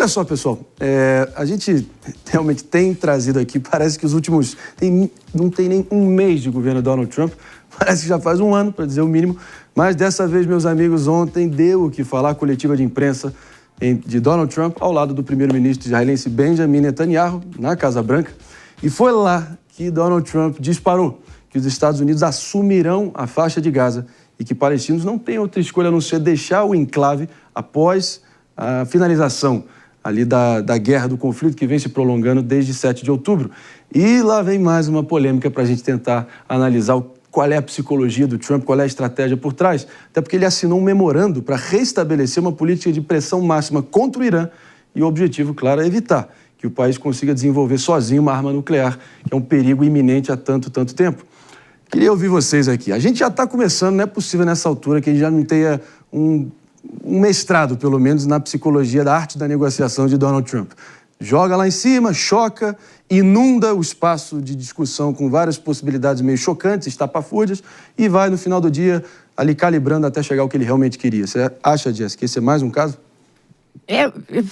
Olha só, pessoal, a gente realmente tem trazido aqui, parece que os últimos... não tem nem um mês de governo Donald Trump, parece que já faz um ano, para dizer o mínimo, mas dessa vez, meus amigos, ontem deu o que falar a coletiva de imprensa de Donald Trump ao lado do primeiro-ministro israelense Benjamin Netanyahu, na Casa Branca, e foi lá que Donald Trump disparou que os Estados Unidos assumirão a faixa de Gaza e que palestinos não têm outra escolha a não ser deixar o enclave após a finalização ali da guerra, do conflito que vem se prolongando desde 7 de outubro. E lá vem mais uma polêmica para a gente tentar analisar qual é a psicologia do Trump, qual é a estratégia por trás, até porque ele assinou um memorando para restabelecer uma política de pressão máxima contra o Irã e o objetivo, claro, é evitar que o país consiga desenvolver sozinho uma arma nuclear, que é um perigo iminente há tanto tempo. Queria ouvir vocês aqui. A gente já está começando, não é possível nessa altura que a gente já não tenha um mestrado, pelo menos, na psicologia da arte da negociação de Donald Trump. Joga lá em cima, choca, inunda o espaço de discussão com várias possibilidades meio chocantes, estapafúrdias, e vai, no final do dia, ali calibrando até chegar ao que ele realmente queria. Você acha, Jéssica, que esse é mais um caso?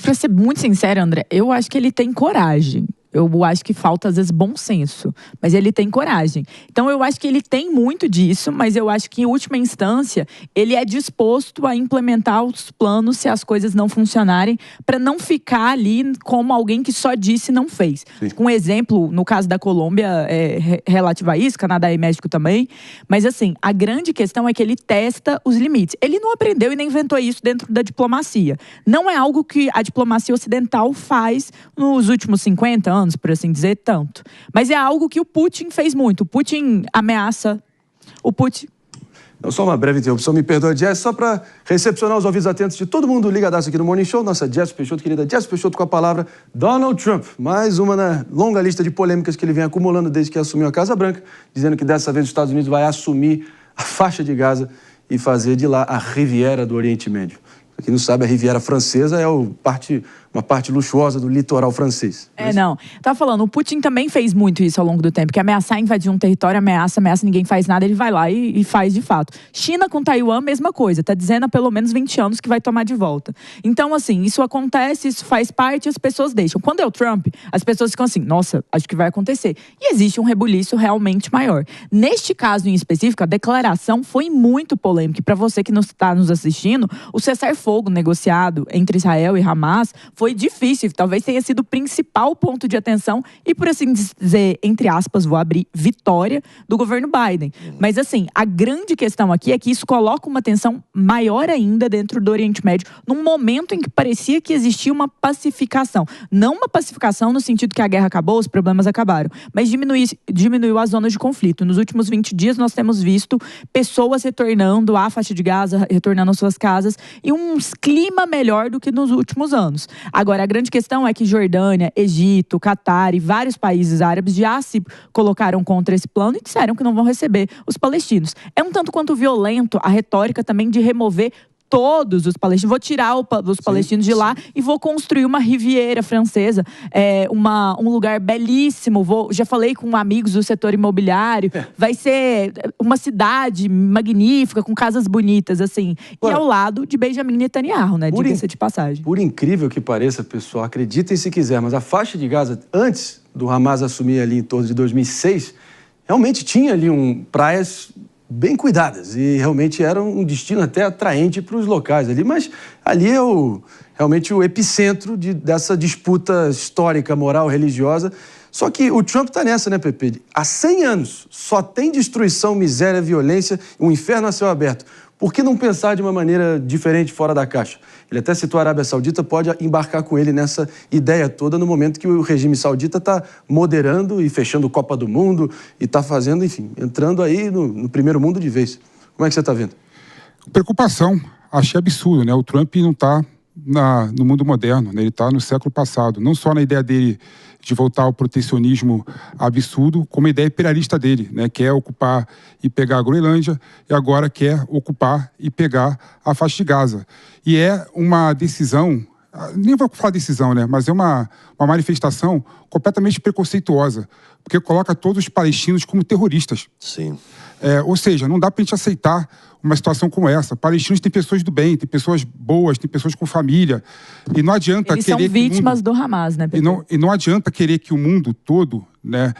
Pra ser muito sincera, André, eu acho que ele tem coragem. Eu acho que falta, às vezes, bom senso. Mas ele tem coragem. Então, eu acho que ele tem muito disso, mas eu acho que, em última instância, ele é disposto a implementar os planos se as coisas não funcionarem, para não ficar ali como alguém que só disse e não fez. Um exemplo, no caso da Colômbia, relativo a isso, Canadá e México também. Mas, assim, a grande questão é que ele testa os limites. Ele não aprendeu e nem inventou isso dentro da diplomacia. Não é algo que a diplomacia ocidental faz nos últimos 50 anos, por assim dizer, tanto. Mas é algo que o Putin fez muito. O Putin ameaça... O Putin... Não, só uma breve interrupção, me perdoe, Jess, só para recepcionar os ouvidos atentos de todo mundo ligadaço aqui no Morning Show. Nossa Jess Peixoto, querida Jess Peixoto, com a palavra Donald Trump. Mais uma na longa lista de polêmicas que ele vem acumulando desde que assumiu a Casa Branca, dizendo que dessa vez os Estados Unidos vai assumir a faixa de Gaza e fazer de lá a Riviera do Oriente Médio. Pra quem não sabe, a Riviera Francesa é uma parte luxuosa do litoral francês. Não. Tava falando, o Putin também fez muito isso ao longo do tempo, que ameaçar invadir um território, ameaça, ninguém faz nada, ele vai lá e faz de fato. China com Taiwan, mesma coisa. Tá dizendo há pelo menos 20 anos que vai tomar de volta. Então, assim, isso acontece, isso faz parte e as pessoas deixam. Quando é o Trump, as pessoas ficam assim, nossa, acho que vai acontecer. E existe um rebuliço realmente maior. Neste caso em específico, a declaração foi muito polêmica. E para você que não está nos assistindo, o cessar-fogo negociado entre Israel e Hamas foi difícil, talvez tenha sido o principal ponto de atenção e, por assim dizer, entre aspas, vou abrir, vitória do governo Biden. Mas, assim, a grande questão aqui é que isso coloca uma tensão maior ainda dentro do Oriente Médio, num momento em que parecia que existia uma pacificação. Não uma pacificação no sentido que a guerra acabou, os problemas acabaram, mas diminuiu as zonas de conflito. Nos últimos 20 dias, nós temos visto pessoas retornando à faixa de Gaza, retornando às suas casas, e um clima melhor do que nos últimos anos. Agora, a grande questão é que Jordânia, Egito, Catar e vários países árabes já se colocaram contra esse plano e disseram que não vão receber os palestinos. É um tanto quanto violento a retórica também de remover todos os palestinos. Vou tirar os palestinos de lá e vou construir uma Riviera francesa, um lugar belíssimo. Já falei com amigos do setor imobiliário. Vai ser uma cidade magnífica, com casas bonitas, assim. E ao lado de Benjamin Netanyahu, né? Diga-se de passagem. Por incrível que pareça, pessoal, acreditem se quiser, mas a faixa de Gaza, antes do Hamas assumir ali em torno de 2006, realmente tinha ali praias bem cuidadas e realmente era um destino até atraente para os locais ali, mas ali é realmente o epicentro dessa disputa histórica, moral, religiosa. Só que o Trump está nessa, né, Pepe? Há 100 anos só tem destruição, miséria, violência, um inferno a céu aberto. Por que não pensar de uma maneira diferente, fora da caixa? Ele até citou a Arábia Saudita, pode embarcar com ele nessa ideia toda no momento que o regime saudita está moderando e fechando Copa do Mundo e está fazendo, enfim, entrando aí no primeiro mundo de vez. Como é que você está vendo? Preocupação. Achei absurdo, né? O Trump não está no mundo moderno, né? Ele está no século passado. Não só na ideia dele de voltar ao protecionismo absurdo, como a ideia imperialista dele, né? Quer ocupar e pegar a Groenlândia e agora quer ocupar e pegar a faixa de Gaza. E é uma decisão, nem vou falar decisão, né? Mas é uma manifestação completamente preconceituosa, porque coloca todos os palestinos como terroristas. Sim. Ou seja, não dá para a gente aceitar uma situação como essa. Palestinos têm pessoas do bem, tem pessoas boas, tem pessoas com família. E não adianta Eles querer são vítimas do Hamas, né, Pedro? E não adianta querer que o mundo todo, né,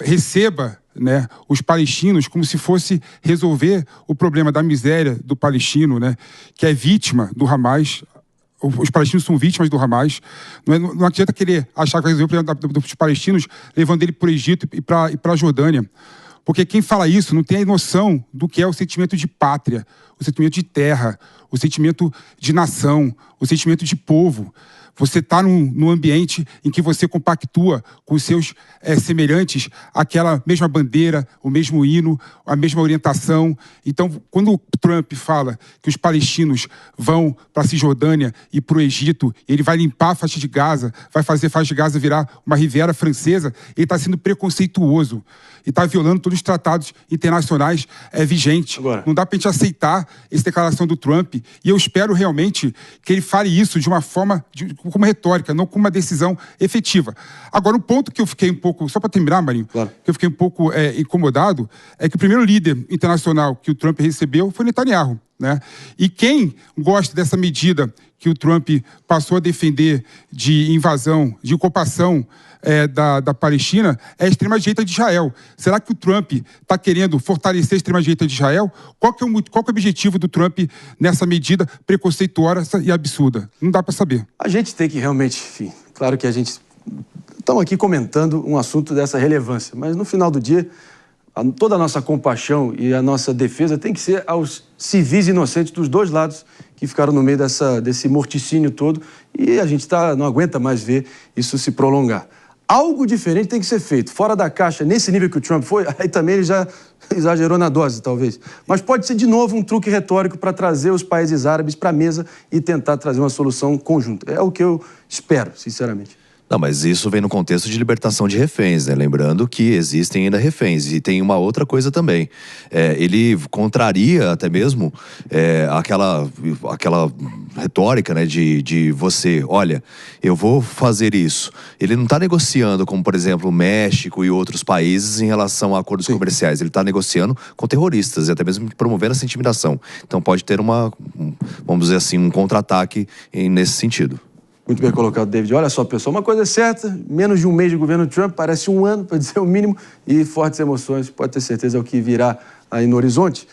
receba, né, os palestinos como se fosse resolver o problema da miséria do palestino, né, que é vítima do Hamas. Os palestinos são vítimas do Hamas. Não adianta querer achar que vai resolver o problema dos palestinos levando ele para o Egito e para a Jordânia. Porque quem fala isso não tem a noção do que é o sentimento de pátria, o sentimento de terra, o sentimento de nação, o sentimento de povo. Você está num ambiente em que você compactua com os seus semelhantes aquela mesma bandeira, o mesmo hino, a mesma orientação. Então, quando o Trump fala que os palestinos vão para a Cisjordânia e para o Egito, ele vai limpar a faixa de Gaza, vai fazer a faixa de Gaza virar uma Riviera Francesa, ele está sendo preconceituoso e está violando todos os tratados internacionais vigentes. Agora, não dá para a gente aceitar essa declaração do Trump, e eu espero realmente que ele fale isso de uma forma, com uma retórica, não com uma decisão efetiva. Agora, um ponto que eu fiquei um pouco, só para terminar, Marinho, claro, que eu fiquei um pouco incomodado, é que o primeiro líder internacional que o Trump recebeu foi Netanyahu, né? E quem gosta dessa medida que o Trump passou a defender de invasão, de ocupação da Palestina, é a extrema-direita de Israel. Será que o Trump está querendo fortalecer a extrema-direita de Israel? Qual que é o objetivo do Trump nessa medida preconceituosa e absurda? Não dá para saber. a gente tem que realmente, enfim, claro que a gente estamos aqui comentando um assunto dessa relevância, mas no final do dia, toda a nossa compaixão e a nossa defesa tem que ser aos civis inocentes dos dois lados que ficaram no meio desse morticínio todo, e a gente não aguenta mais ver isso se prolongar. Algo diferente tem que ser feito, fora da caixa, nesse nível que o Trump foi, aí também ele já exagerou na dose, talvez. Mas pode ser, de novo, um truque retórico para trazer os países árabes para a mesa e tentar trazer uma solução conjunta. É o que eu espero, sinceramente. Não, mas isso vem no contexto de libertação de reféns, né? Lembrando que existem ainda reféns. E tem uma outra coisa também. Ele contraria até mesmo aquela retórica, né, de você, olha, eu vou fazer isso. Ele não está negociando como, por exemplo, o México e outros países em relação a acordos comerciais. Ele está negociando com terroristas e até mesmo promovendo essa intimidação. Então pode ter vamos dizer assim, um contra-ataque nesse sentido. Muito bem colocado, David. Olha só, pessoal, uma coisa é certa, menos de um mês de governo Trump, parece um ano, para dizer o mínimo, e fortes emoções, pode ter certeza, é o que virá aí no horizonte.